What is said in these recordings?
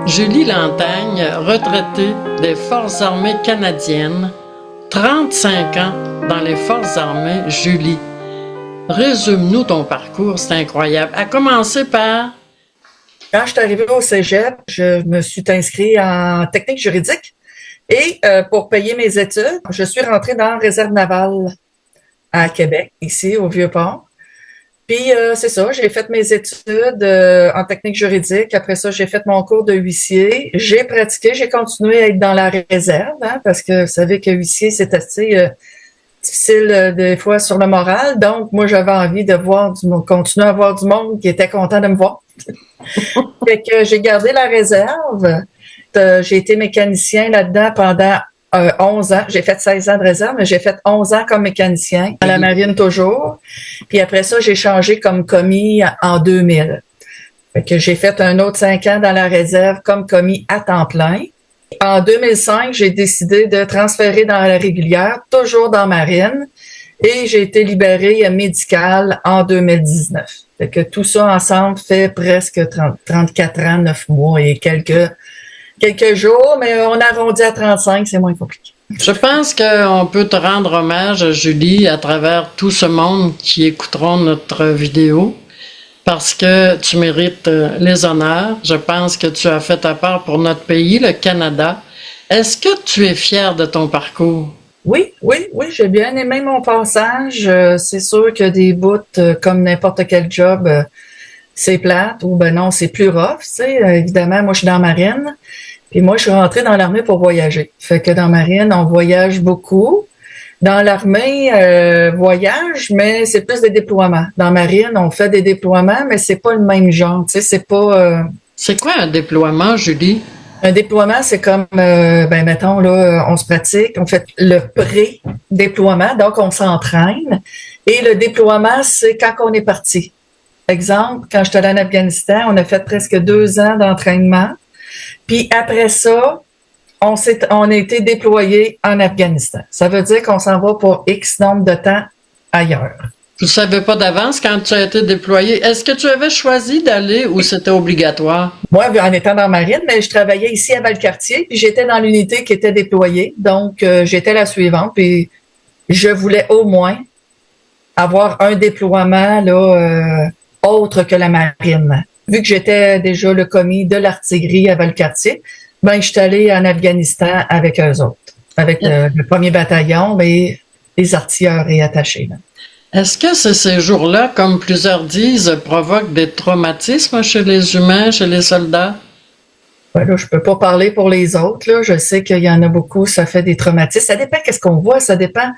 Julie Lantagne, retraitée des Forces armées canadiennes, 35 ans dans les Forces armées. Julie, résume-nous ton parcours, c'est incroyable. À commencer par... Quand je suis arrivée au cégep, je me suis inscrite en technique juridique et pour payer mes études, je suis rentrée dans la réserve navale à Québec, ici au Vieux-Port. Puis c'est ça, j'ai fait mes études en technique juridique. Après ça, j'ai fait mon cours de huissier. J'ai pratiqué, j'ai continué à être dans la réserve, parce que vous savez que huissier, c'est assez difficile des fois sur le moral. Donc, moi, j'avais envie de voir continuer à voir du monde qui était content de me voir. Fait que j'ai gardé la réserve. J'ai été mécanicien là-dedans pendant 11 ans. J'ai fait 16 ans de réserve, mais j'ai fait 11 ans comme mécanicien, à la marine toujours. Puis après ça, j'ai changé comme commis en 2000. Fait que j'ai fait un autre 5 ans dans la réserve comme commis à temps plein. En 2005, j'ai décidé de transférer dans la régulière, toujours dans marine, et j'ai été libérée médicale en 2019. Fait que tout ça ensemble fait presque 34 ans, 9 mois et quelques jours, mais on arrondit à 35, c'est moins compliqué. Je pense qu'on peut te rendre hommage, Julie, à travers tout ce monde qui écouteront notre vidéo, parce que tu mérites les honneurs. Je pense que tu as fait ta part pour notre pays, le Canada. Est-ce que tu es fier de ton parcours? Oui, j'ai bien aimé mon passage. C'est sûr que des bouts, comme n'importe quel job, c'est plate ou ben non, c'est plus rough, tu sais. Évidemment, moi, je suis dans la marine. Puis moi, je suis rentrée dans l'armée pour voyager. Fait que dans la marine, on voyage beaucoup. Dans l'armée, voyage, mais c'est plus des déploiements. Dans la marine, on fait des déploiements, mais c'est pas le même genre, tu sais, c'est pas... C'est quoi un déploiement, Julie? Un déploiement, c'est comme, mettons, là, on se pratique, on fait le pré-déploiement, donc on s'entraîne. Et le déploiement, c'est quand on est parti. Exemple, quand j'étais allée en Afghanistan, on a fait presque 2 ans d'entraînement. Puis après ça, on a été déployé en Afghanistan. Ça veut dire qu'on s'en va pour X nombre de temps ailleurs. Tu ne savais pas d'avance quand tu as été déployé. Est-ce que tu avais choisi d'aller ou c'était obligatoire? Moi, en étant dans la marine, mais je travaillais ici à Valcartier, puis j'étais dans l'unité qui était déployée. Donc, j'étais la suivante, puis je voulais au moins avoir un déploiement là autre que la marine. Vu que j'étais déjà le commis de l'artillerie à Valcartier, ben je suis allée en Afghanistan avec eux autres, avec le premier bataillon et les artilleurs attachés. Là. Est-ce que ce séjour-là, comme plusieurs disent, provoque des traumatismes chez les humains, chez les soldats? Ben là, je peux pas parler pour les autres. Là. Je sais qu'il y en a beaucoup, ça fait des traumatismes. Ça dépend qu'est-ce qu'on voit, ça dépend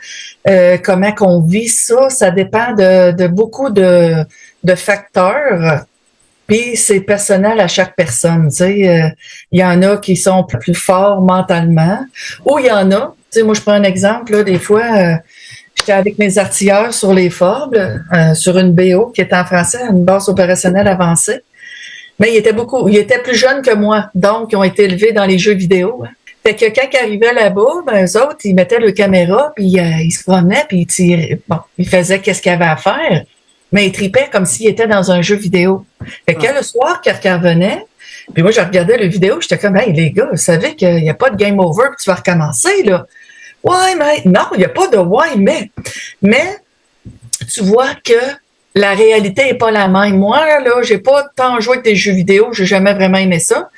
comment qu'on vit ça, ça dépend de beaucoup de facteurs. Puis c'est personnel à chaque personne. Tu sais, il y en a qui sont plus forts mentalement, ou il y en a. Tu sais, moi je prends un exemple là, des fois. J'étais avec mes artilleurs sur les Forbles, sur une BO qui était en français, une base opérationnelle avancée. Mais ils étaient plus jeunes que moi, donc ils ont été élevés dans les jeux vidéo. Hein. Fait que quand ils arrivaient là-bas, ben, eux autres, ils mettaient leur caméra, puis ils se promenaient, puis ils tiraient. Bon, ils faisaient qu'est-ce qu'il y avait à faire, mais ils tripaient comme s'ils étaient dans un jeu vidéo. Fait que le soir, quand ils revenaient, puis moi, je regardais la vidéo, j'étais comme, hey, les gars, vous savez qu'il n'y a pas de game over, puis tu vas recommencer, là. Ouais, mais non, il n'y a pas de ouais, mais tu vois que la réalité est pas la même. Moi, là, j'ai pas tant joué avec des jeux vidéo, j'ai jamais vraiment aimé ça.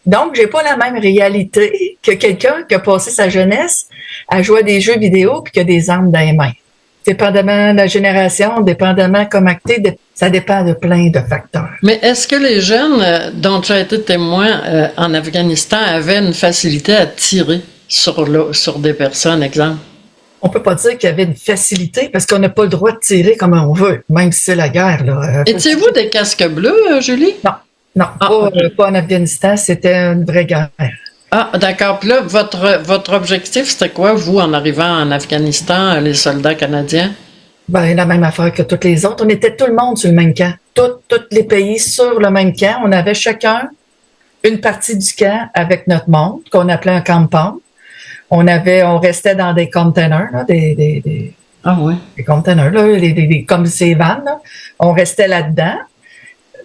Donc, j'ai pas la même réalité que quelqu'un qui a passé sa jeunesse à jouer à des jeux vidéo puis qui a des armes dans les mains. Dépendamment de la génération, dépendamment comment t'es, ça dépend de plein de facteurs. Mais est-ce que les jeunes dont tu as été témoin en Afghanistan avaient une facilité à tirer sur des personnes, exemple? On peut pas dire qu'il y avait une facilité parce qu'on n'a pas le droit de tirer comme on veut, même si c'est la guerre. Là. Étiez-vous des casques bleus, Julie? Non, pas en Afghanistan, c'était une vraie guerre. Ah, d'accord. Puis là, votre objectif, c'était quoi, vous, en arrivant en Afghanistan, les soldats canadiens? Ben, la même affaire que toutes les autres. On était tout le monde sur le même camp. Tous les pays sur le même camp. On avait chacun une partie du camp avec notre monde, qu'on appelait un campement. On restait dans des containers, là, des containers, là, comme ces vannes, là. On restait là-dedans.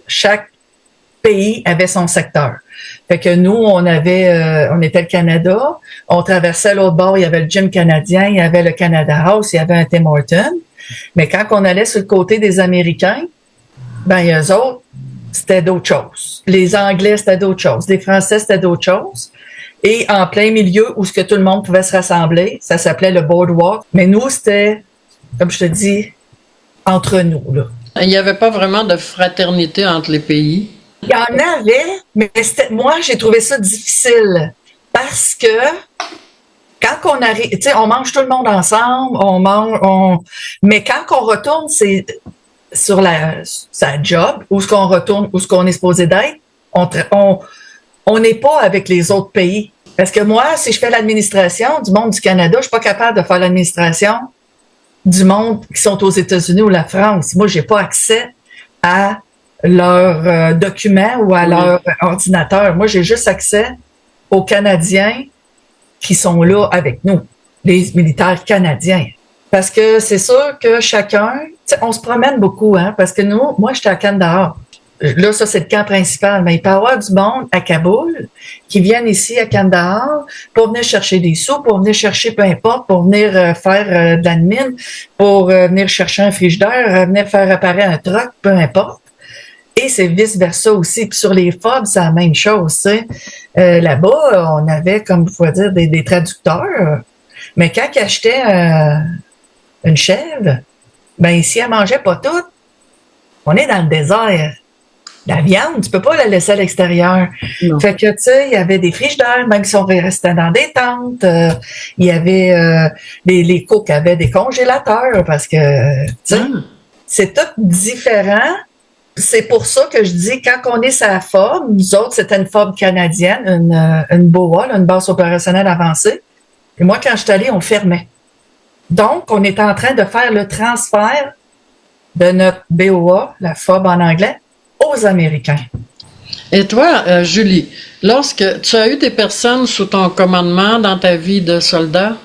Chaque pays avait son secteur. Fait que nous, on était le Canada, on traversait l'autre bord, il y avait le gym canadien, il y avait le Canada House, il y avait un Tim Hortons. Mais quand on allait sur le côté des Américains, ben eux autres, c'était d'autres choses. Les Anglais, c'était d'autres choses. Les Français, c'était d'autres choses. Et en plein milieu, où ce que tout le monde pouvait se rassembler, ça s'appelait le Boardwalk. Mais nous, c'était, comme je te dis, entre nous, là. Il n'y avait pas vraiment de fraternité entre les pays. Il y en avait, mais moi, j'ai trouvé ça difficile. Parce que quand on arrive, tu sais, on mange tout le monde ensemble, mais quand on retourne, c'est sur sa job, où ce qu'on retourne, où ce qu'on est supposé d'être, on n'est pas avec les autres pays. Parce que moi, si je fais l'administration du monde du Canada, je suis pas capable de faire l'administration du monde qui sont aux États-Unis ou la France. Moi, j'ai pas accès à leurs documents ou à leur ordinateur. Moi, j'ai juste accès aux Canadiens qui sont là avec nous, les militaires canadiens. Parce que c'est sûr que chacun, on se promène beaucoup, hein, parce que moi, j'étais à Kandahar. Là, ça, c'est le camp principal, mais il peut y avoir du monde à Kaboul qui viennent ici à Kandahar pour venir chercher des sous, pour venir chercher peu importe, pour venir faire de l'admin, pour venir chercher un frigidaire, venir faire réparer un truck, peu importe. Et c'est vice-versa aussi. Puis sur les FOB, c'est la même chose. Là-bas, on avait, comme il faut dire, des traducteurs. Mais quand ils achetaient une chèvre, ben ici, elle mangeait pas toute. On est dans le désert. La viande, tu peux pas la laisser à l'extérieur. Non. Fait que, tu sais, il y avait des frigidaires, même si on restait dans des tentes. Il y avait les cooks avaient des congélateurs parce que, tu sais, c'est tout différent. C'est pour ça que je dis, quand on est sur la FOB, nous autres, c'était une FOB canadienne, une BOA, une base opérationnelle avancée. Et moi, quand je suis allée, on fermait. Donc, on est en train de faire le transfert de notre BOA, la FOB en anglais, aux Américains. Et toi, Julie, lorsque tu as eu des personnes sous ton commandement dans ta vie de soldat?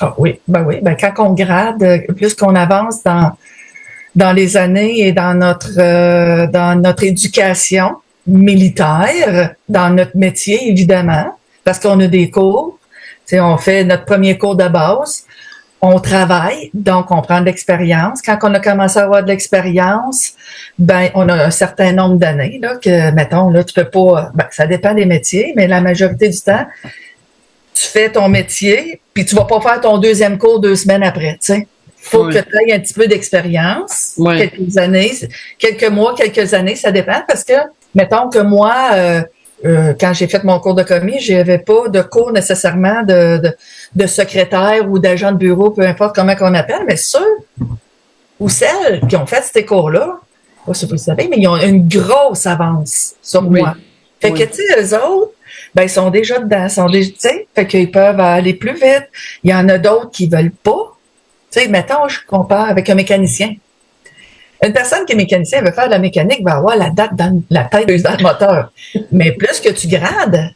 Ah oui, ben quand on grade, plus qu'on avance dans les années et dans notre éducation militaire, dans notre métier, évidemment, parce qu'on a des cours. Tu sais, on fait notre premier cours de base. On travaille, donc on prend de l'expérience. Quand on a commencé à avoir de l'expérience, ben on a un certain nombre d'années là que, mettons, là tu peux pas. Ben, ça dépend des métiers, mais la majorité du temps, tu fais ton métier, puis tu vas pas faire ton deuxième cours 2 semaines après. Tu sais, faut que tu aies un petit peu d'expérience, quelques années, quelques mois, quelques années, ça dépend, parce que, mettons que moi. Quand j'ai fait mon cours de commis, j'avais pas de cours nécessairement de secrétaire ou d'agent de bureau, peu importe comment qu'on appelle, mais ceux ou celles qui ont fait ces cours-là, pas si vous le savez, mais ils ont une grosse avance sur moi. Fait que, tu sais, eux autres, ben, ils sont déjà dedans, tu sais, fait qu'ils peuvent aller plus vite. Il y en a d'autres qui veulent pas. Tu sais, mettons, je compare avec un mécanicien. Une personne qui est mécanicien veut faire de la mécanique va avoir la date dans la tête dans le moteur. Mais plus que tu grades,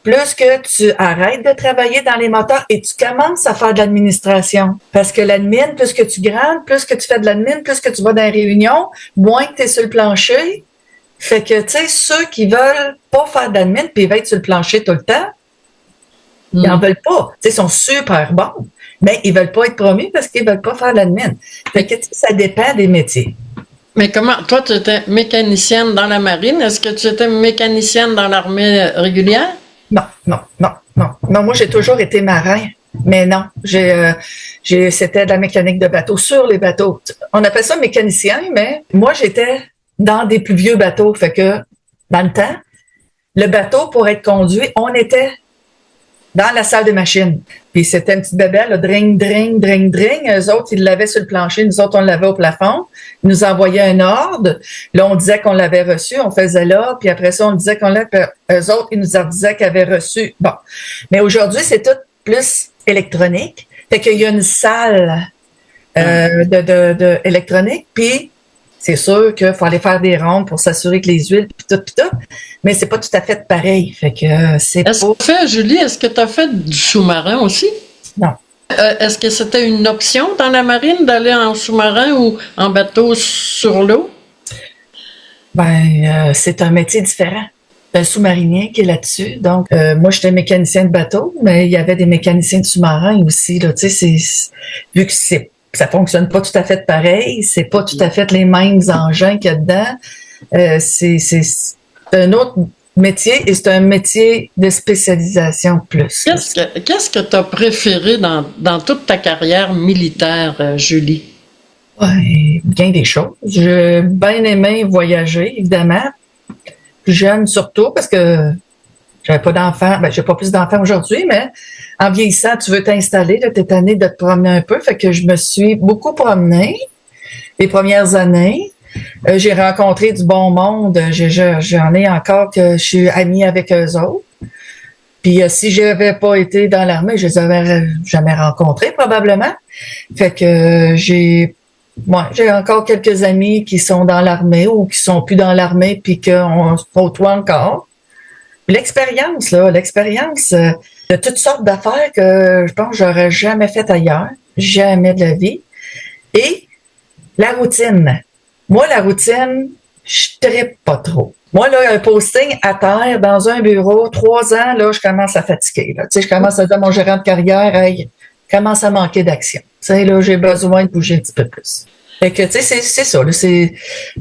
plus que tu arrêtes de travailler dans les moteurs et tu commences à faire de l'administration. Parce que l'admin, plus que tu grades, plus que tu fais de l'admin, plus que tu vas dans les réunions, moins que tu es sur le plancher. Fait que, tu sais, ceux qui veulent pas faire d'admin puis ils veulent être sur le plancher tout le temps, ils en veulent pas. Tu sais, ils sont super bons. Mais ils veulent pas être promus parce qu'ils veulent pas faire l'admin. Fait que ça dépend des métiers. Mais comment, toi, tu étais mécanicienne dans la marine, est-ce que tu étais mécanicienne dans l'armée régulière? Non. Moi, j'ai toujours été marin. Mais non, c'était de la mécanique de bateau sur les bateaux. On appelle ça mécanicien, mais moi, j'étais dans des plus vieux bateaux. Fait que, dans le temps, le bateau, pour être conduit, on était dans la salle des machines. Puis c'était une petite bébelle, là, dring. Eux autres, ils l'avaient sur le plancher. Nous autres, on l'avait au plafond. Ils nous envoyaient un ordre. Là, on disait qu'on l'avait reçu. On faisait là. Puis après ça, on disait qu'on l'avait. Eux autres, ils nous disaient qu'ils avaient reçu. Bon. Mais aujourd'hui, c'est tout plus électronique. Fait qu'il y a une salle de électronique. Puis c'est sûr qu'il faut aller faire des rondes pour s'assurer que les huiles, puis tout. Mais c'est pas tout à fait pareil. Fait que Julie, est-ce que tu as fait du sous-marin aussi? Non. Est-ce que c'était une option dans la marine d'aller en sous-marin ou en bateau sur l'eau? C'est un métier différent. Un sous-marinien qui est là-dessus. Donc, moi, j'étais mécanicien de bateau, mais il y avait des mécaniciens de sous-marins aussi. Là, tu sais, vu que ça fonctionne pas tout à fait pareil, c'est pas tout à fait les mêmes engins qu'il y a dedans. C'est un autre métier et c'est un métier de spécialisation plus. Qu'est-ce que tu as préféré dans toute ta carrière militaire, Julie? Ouais, bien des choses. J'ai bien aimé voyager, évidemment. Plus jeune surtout, parce que j'avais pas d'enfants. J'ai pas plus d'enfants aujourd'hui, mais en vieillissant, tu veux t'installer, t'es tanné de te promener un peu. Fait que je me suis beaucoup promenée les premières années. J'ai rencontré du bon monde. J'en ai encore que je suis amie avec eux autres. Puis si j'avais pas été dans l'armée, je les avais jamais rencontrés probablement. Fait que j'ai encore quelques amis qui sont dans l'armée ou qui sont plus dans l'armée puis qu'on se côtoie encore. L'expérience de toutes sortes d'affaires que je pense que j'aurais jamais fait ailleurs, jamais de la vie. Et la routine. Moi, la routine, je trippe pas trop. Moi, là, un posting à terre dans un bureau, 3 ans, là, je commence à fatiguer. Là. Tu sais, je commence à dire à mon gérant de carrière, hey, commence à manquer d'action. Tu sais, là, j'ai besoin de bouger un petit peu plus. Fait que, tu sais, c'est ça. Là, c'est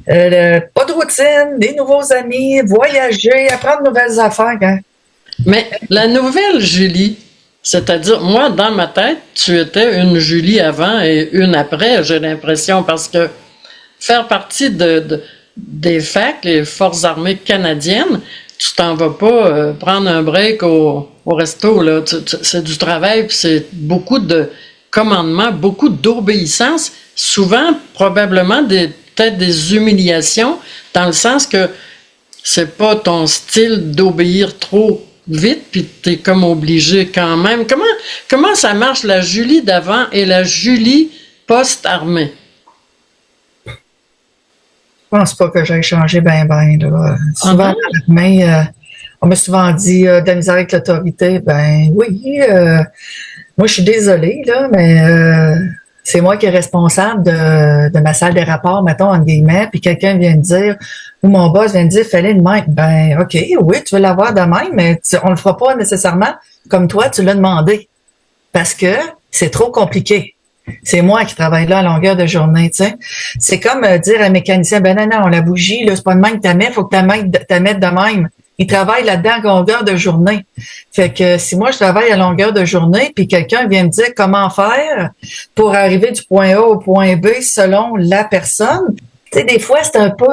pas de routine, des nouveaux amis, voyager, apprendre de nouvelles affaires. Hein. Mais la nouvelle Julie, c'est-à-dire, moi, dans ma tête, tu étais une Julie avant et une après, j'ai l'impression, parce que faire partie des FAC, les Forces armées canadiennes, tu t'en vas pas prendre un break au resto, là. C'est du travail, puis c'est beaucoup de commandements, beaucoup d'obéissance, souvent, probablement, peut-être des humiliations, dans le sens que c'est pas ton style d'obéir trop vite, puis t'es comme obligé quand même. Comment ça marche, la Julie d'avant et la Julie post-armée? Je pense pas que j'ai changé ben. Là. Souvent, mais on m'a souvent dit de la misère avec l'autorité. Ben oui, moi je suis désolée, là, mais c'est moi qui est responsable de ma salle des rapports, mettons, en guillemets, puis quelqu'un vient me dire, ou mon boss vient me dire, fallait de même. Ben OK, oui, tu veux l'avoir de même, mais on le fera pas nécessairement comme toi, tu l'as demandé. Parce que c'est trop compliqué. C'est moi qui travaille là à longueur de journée, tu sais. C'est comme dire à un mécanicien, ben non, la bougie, là, c'est pas de même que t'as mets, faut que t'as mettes de même. Il travaille là-dedans à longueur de journée. Fait que si moi je travaille à longueur de journée, puis quelqu'un vient me dire comment faire pour arriver du point A au point B selon la personne, tu sais, des fois c'est un peu,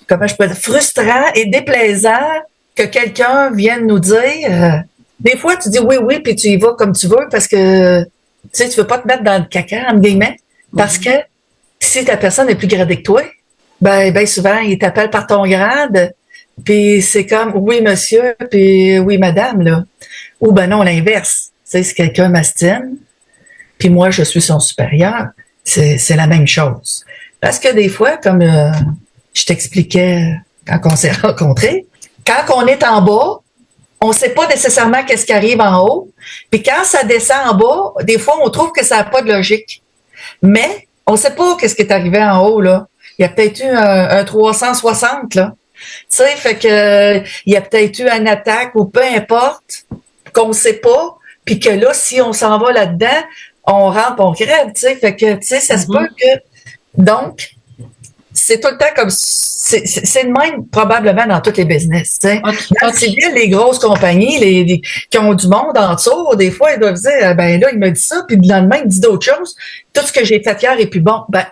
comment je peux dire, frustrant et déplaisant que quelqu'un vienne nous dire. Des fois tu dis oui, puis tu y vas comme tu veux parce que tu sais, tu veux pas te mettre dans le caca, entre guillemets, parce que si ta personne est plus gradée que toi, ben souvent, il t'appelle par ton grade, puis c'est comme, oui, monsieur, puis oui, madame, là. Ou ben non, l'inverse. Tu sais, si quelqu'un m'astine, puis moi, je suis son supérieur, c'est la même chose. Parce que des fois, comme je t'expliquais quand on s'est rencontrés, quand on est en bas, on ne sait pas nécessairement qu'est-ce qui arrive en haut. Puis quand ça descend en bas, des fois, on trouve que ça n'a pas de logique. Mais on ne sait pas qu'est-ce qui est arrivé en haut, là. Il y a peut-être eu un 360, là. Tu sais, fait que il y a peut-être eu une attaque ou peu importe, qu'on ne sait pas. Puis que là, si on s'en va là-dedans, on rentre, on crève, tu sais. Fait que, tu sais, ça se peut que... Donc, c'est tout le temps comme c'est le même probablement dans tous les business. Tu sais. Dans le civil, les grosses compagnies qui ont du monde en dessous, des fois, ils doivent dire ben là, il me dit ça, puis le lendemain, il dit d'autres choses. Tout ce que j'ai fait hier est plus bon. Ben,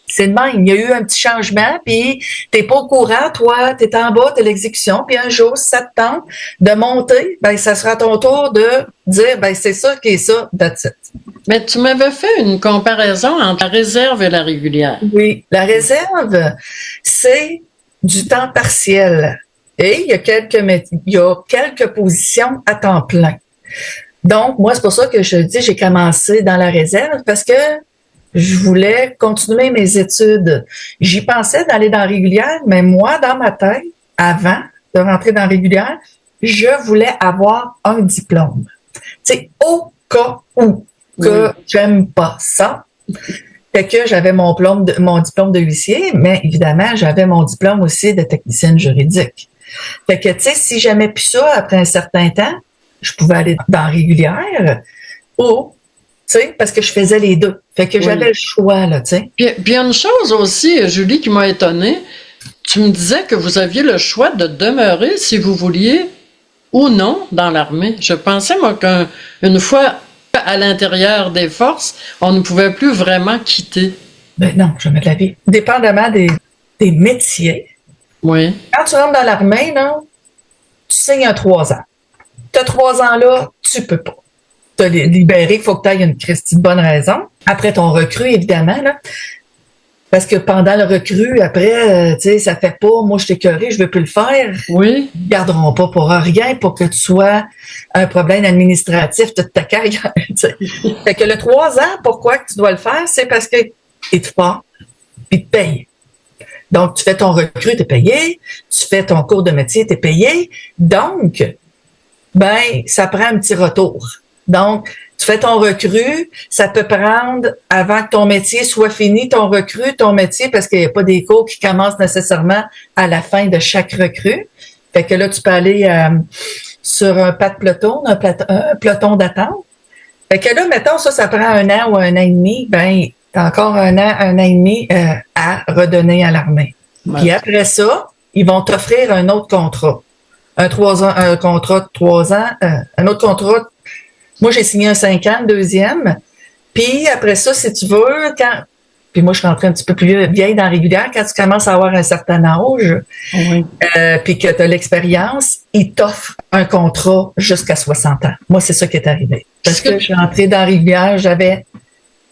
c'est le même. Il y a eu un petit changement, puis t'es pas au courant, toi, t'es en bas de l'exécution, puis un jour, si ça te tente de monter, ben ça sera ton tour de dire ben c'est ça qui est ça, that's it. Mais tu m'avais fait une comparaison entre la réserve et la régulière. Oui, la réserve, c'est du temps partiel. Et il y a quelques positions à temps plein. Donc, moi, c'est pour ça que je dis j'ai commencé dans la réserve parce que je voulais continuer mes études. J'y pensais d'aller dans la régulière, mais moi, dans ma tête, avant de rentrer dans la régulière, je voulais avoir un diplôme. C'est au cas où que j'aime pas ça. Fait que j'avais mon diplôme de huissier, mais évidemment, j'avais mon diplôme aussi de technicienne juridique. Fait que, tu sais, si j'aimais plus ça après un certain temps, je pouvais aller dans la régulière ou, tu sais, parce que je faisais les deux. Fait que j'avais le choix, là, tu sais. Puis il y a une chose aussi, Julie, qui m'a étonnée. Tu me disais que vous aviez le choix de demeurer si vous vouliez ou non dans l'armée. Je pensais, moi, qu'une fois à l'intérieur des forces, on ne pouvait plus vraiment quitter. Ben non, jamais de la vie. Dépendamment des métiers. Oui. Quand tu rentres dans l'armée, là, tu signes un 3 ans. Tu as 3 ans là, tu peux pas te libérer. Il faut que tu ailles une Christie de bonne raison. Après ton recrue, évidemment, là. Parce que pendant le recrue, après, tu sais, ça fait pas, moi, je t'ai écœuré, je veux plus le faire. Oui. Ils ne garderont pas pour rien pour que tu sois un problème administratif toute ta carrière. Fait que le 3 ans, pourquoi que tu dois le faire? C'est parce que tu te formes, puis ils te payent. Donc, tu fais ton recrue, tu es payé. Tu fais ton cours de métier, tu es payé. Donc, ben, ça prend un petit retour. Donc, tu fais ton recrue, ça peut prendre, avant que ton métier soit fini, ton recrue, ton métier, parce qu'il n'y a pas des cours qui commencent nécessairement à la fin de chaque recrue. Fait que là, tu peux aller sur un pas de peloton, un peloton d'attente. Fait que là, mettons, ça prend 1 an ou 1 an et demi, ben, t'as encore 1 an, 1 an et demi à redonner à l'armée. Ouais. Puis après ça, ils vont t'offrir un autre contrat. Un contrat de 3 ans, un autre contrat. Moi, j'ai signé un 5 ans, le deuxième. Puis après ça, si tu veux, puis moi, je suis rentrée un petit peu plus vieille dans la régulière, quand tu commences à avoir un certain âge, oui. Puis que tu as l'expérience, ils t'offrent un contrat jusqu'à 60 ans. Moi, c'est ça qui est arrivé. Parce que je suis rentrée dans la régulière, j'avais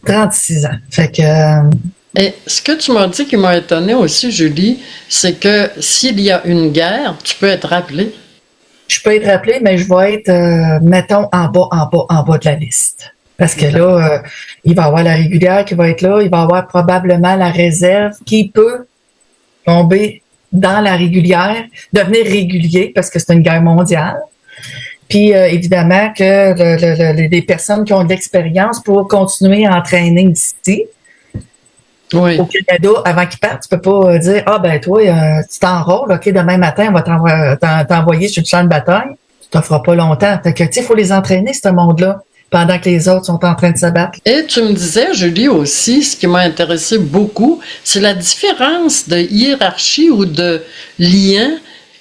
36 ans. Fait que... Et ce que tu m'as dit qui m'a étonné aussi, Julie, c'est que s'il y a une guerre, tu peux être appelé. Je peux être appelé, mais je vais être, mettons, en bas de la liste. Parce que là, il va y avoir la régulière qui va être là, il va y avoir probablement la réserve qui peut tomber dans la régulière, devenir régulier parce que c'est une guerre mondiale. Puis évidemment que les personnes qui ont de l'expérience pour continuer à entraîner ici, oui. Au Canada, avant qu'ils partent, tu peux pas dire ben toi, tu t'enrôles, OK, demain matin, on va t'envoyer sur le champ de bataille. Tu t'en feras pas longtemps. Fait que tu sais, il faut les entraîner, ce monde-là, pendant que les autres sont en train de se battre. Et tu me disais, Julie, aussi, ce qui m'a intéressé beaucoup, c'est la différence de hiérarchie ou de lien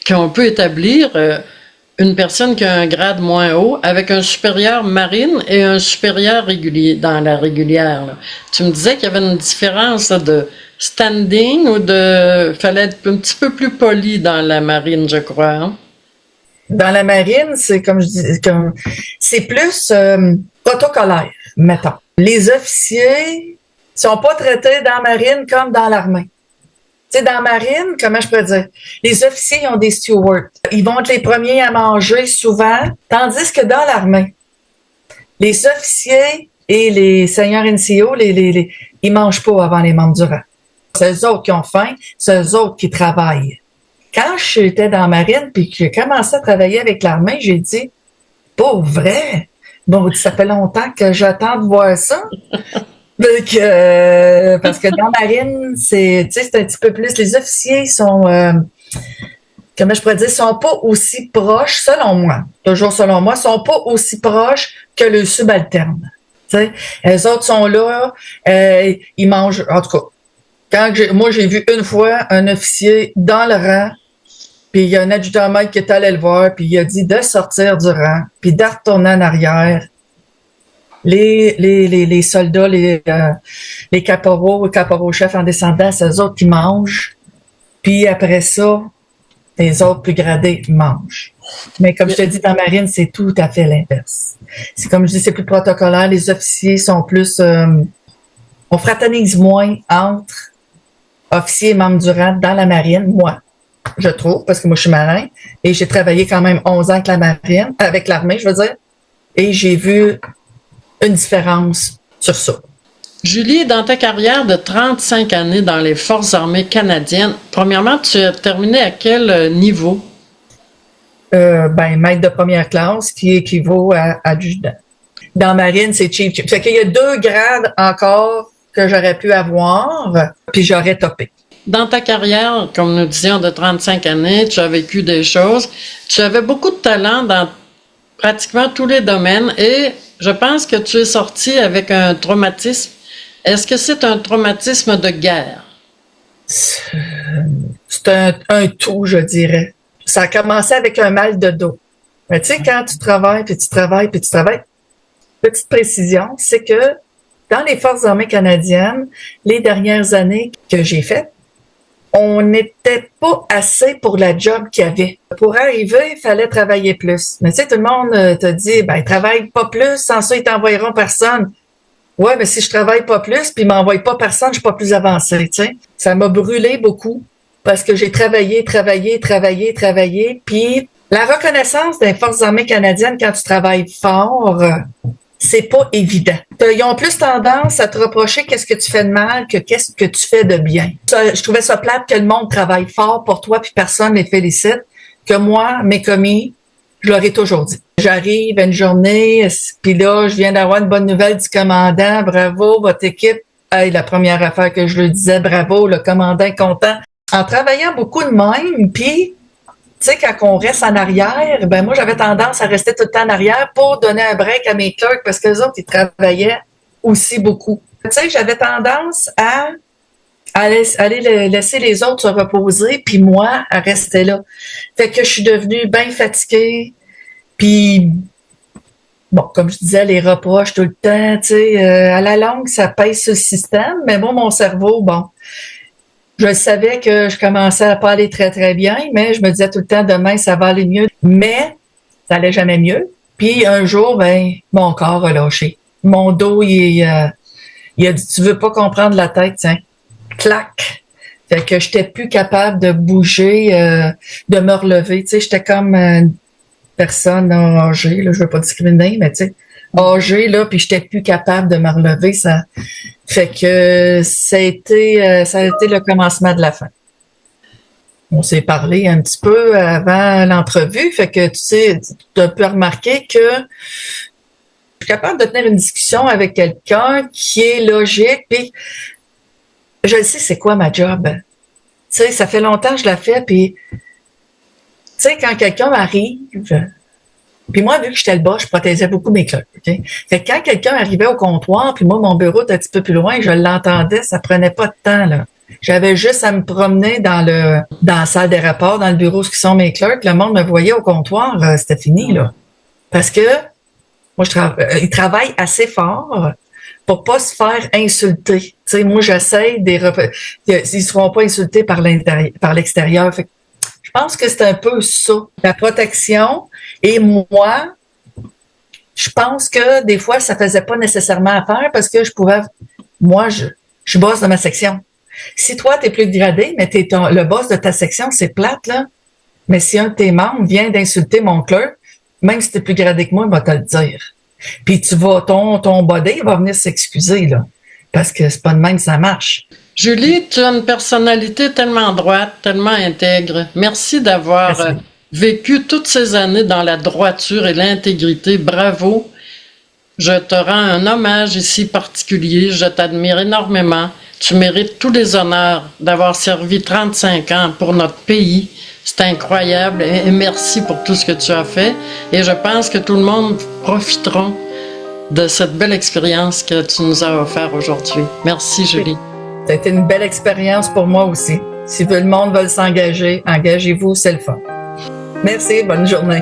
qu'on peut établir. Une personne qui a un grade moins haut avec un supérieur marine et un supérieur régulier dans la régulière. Là. Tu me disais qu'il y avait une différence là, de standing ou fallait être un petit peu plus poli dans la marine, je crois. Hein? Dans la marine, c'est comme je dis, c'est plus protocolaire, mettons. Les officiers sont pas traités dans la marine comme dans l'armée. Tu sais, dans la marine, comment je peux dire? Les officiers, ils ont des stewards. Ils vont être les premiers à manger souvent, tandis que dans l'armée, les officiers et les seigneurs NCO, ils mangent pas avant les membres du rang. C'est eux autres qui ont faim, c'est eux autres qui travaillent. Quand j'étais dans la marine puis que j'ai commencé à travailler avec l'armée, j'ai dit, pas vrai? Bon, ça fait longtemps que j'attends de voir ça. Donc, parce que dans la marine, c'est un petit peu plus. Les officiers sont, comment je pourrais dire, sont pas aussi proches, selon moi, toujours selon moi, sont pas aussi proches que le subalterne. Tu sais, les autres sont là, ils mangent. En tout cas, moi j'ai vu une fois un officier dans le rang, puis il y a un adjudant-maître qui est allé le voir, puis il a dit de sortir du rang, puis de retourner en arrière. Les soldats, les caporaux-chefs en descendant, c'est eux autres qui mangent. Puis après ça, les autres plus gradés mangent. Mais comme je te dis, dans la marine, c'est tout à fait l'inverse. C'est comme je dis, c'est plus protocolaire. Les officiers sont plus... on fraternise moins entre officiers et membres du rang dans la marine, moi, je trouve, parce que moi, je suis marin. Et j'ai travaillé quand même 11 ans avec la marine, avec l'armée, je veux dire. Et j'ai vu une différence sur ça. Julie, dans ta carrière de 35 années dans les Forces armées canadiennes, premièrement, tu as terminé à quel niveau? Maître de première classe, qui équivaut à adjudant. Dans Marine, c'est chief. Fait qu'il y a 2 grades encore que j'aurais pu avoir, puis j'aurais topé. Dans ta carrière, comme nous disions, de 35 années, tu as vécu des choses. Tu avais beaucoup de talent dans pratiquement tous les domaines et je pense que tu es sorti avec un traumatisme. Est-ce que c'est un traumatisme de guerre? C'est un tout, je dirais. Ça a commencé avec un mal de dos. Mais tu sais, quand tu travailles, puis tu travailles, puis tu travailles, petite précision, c'est que dans les Forces armées canadiennes, les dernières années que j'ai faites, on n'était pas assez pour la job qu'il y avait. Pour arriver, il fallait travailler plus. Mais tu sais, tout le monde te dit, ben, travaille pas plus, sans ça, ils t'envoieront personne. Ouais, mais si je travaille pas plus, puis ils m'envoient pas personne, je suis pas plus avancée, tu sais. Ça m'a brûlé beaucoup parce que j'ai travaillé, puis la reconnaissance des Forces armées canadiennes quand tu travailles fort, c'est pas évident. Ils ont plus tendance à te reprocher qu'est-ce que tu fais de mal que qu'est-ce que tu fais de bien. Je trouvais ça plate que le monde travaille fort pour toi puis personne les félicite, que moi, mes commis, je leur ai toujours dit. J'arrive à une journée, puis là, je viens d'avoir une bonne nouvelle du commandant. Bravo, votre équipe. Hey, la première affaire que je lui disais, bravo, le commandant est content. En travaillant beaucoup de même, puis tu sais, quand on reste en arrière, ben moi, j'avais tendance à rester tout le temps en arrière pour donner un break à mes clercs parce que les autres, ils travaillaient aussi beaucoup. Tu sais, j'avais tendance à aller laisser les autres se reposer, puis moi, à rester là. Fait que je suis devenue bien fatiguée, puis bon, comme je disais, les reproches tout le temps, tu sais, à la longue, ça pèse sur le système, mais moi, mon cerveau, bon, je savais que je commençais à pas aller très, très bien, mais je me disais tout le temps, demain, ça va aller mieux. Mais ça allait jamais mieux. Puis un jour, ben, mon corps a lâché. Mon dos, il a dit, tu veux pas comprendre la tête, tiens. Clac. Fait que j'étais plus capable de bouger, de me relever. Tu sais, j'étais comme une personne âgée, là, je veux pas discriminer, mais tu sais, âgée, là, puis j'étais plus capable de me relever. Ça fait que ça a été le commencement de la fin. On s'est parlé un petit peu avant l'entrevue, fait que tu sais, tu peux remarquer que je suis capable de tenir une discussion avec quelqu'un qui est logique, puis je sais c'est quoi ma job. Tu sais, ça fait longtemps que je la fais, puis tu sais, quand quelqu'un m'arrive, puis moi, vu que j'étais le bas, je protégeais beaucoup mes clercs. Okay? Fait que quand quelqu'un arrivait au comptoir, puis moi, mon bureau était un petit peu plus loin, je l'entendais, ça prenait pas de temps, là. J'avais juste à me promener dans la salle des rapports, dans le bureau, ce qui sont mes clercs. Le monde me voyait au comptoir, c'était fini, là. Parce que moi, ils travaillent assez fort pour pas se faire insulter. Tu sais, moi, j'essaie ils seront pas insultés par l'extérieur. Fait que je pense que c'est un peu ça, la protection. Et moi, je pense que des fois, ça faisait pas nécessairement affaire parce que je boss de ma section. Si toi, t'es plus gradé, mais le boss de ta section, c'est plate, là. Mais si un de tes membres vient d'insulter mon clerc, même si t'es plus gradé que moi, il va te le dire. Puis ton body va venir s'excuser, là. Parce que c'est pas de même que ça marche. Julie, tu as une personnalité tellement droite, tellement intègre. Merci d'avoir vécu toutes ces années dans la droiture et l'intégrité. Bravo. Je te rends un hommage ici particulier. Je t'admire énormément. Tu mérites tous les honneurs d'avoir servi 35 ans pour notre pays. C'est incroyable et merci pour tout ce que tu as fait. Et je pense que tout le monde profitera de cette belle expérience que tu nous as offert aujourd'hui. Merci, Julie. Ça a été une belle expérience pour moi aussi. Si le monde veut s'engager, engagez-vous, c'est le fun. Merci, bonne journée.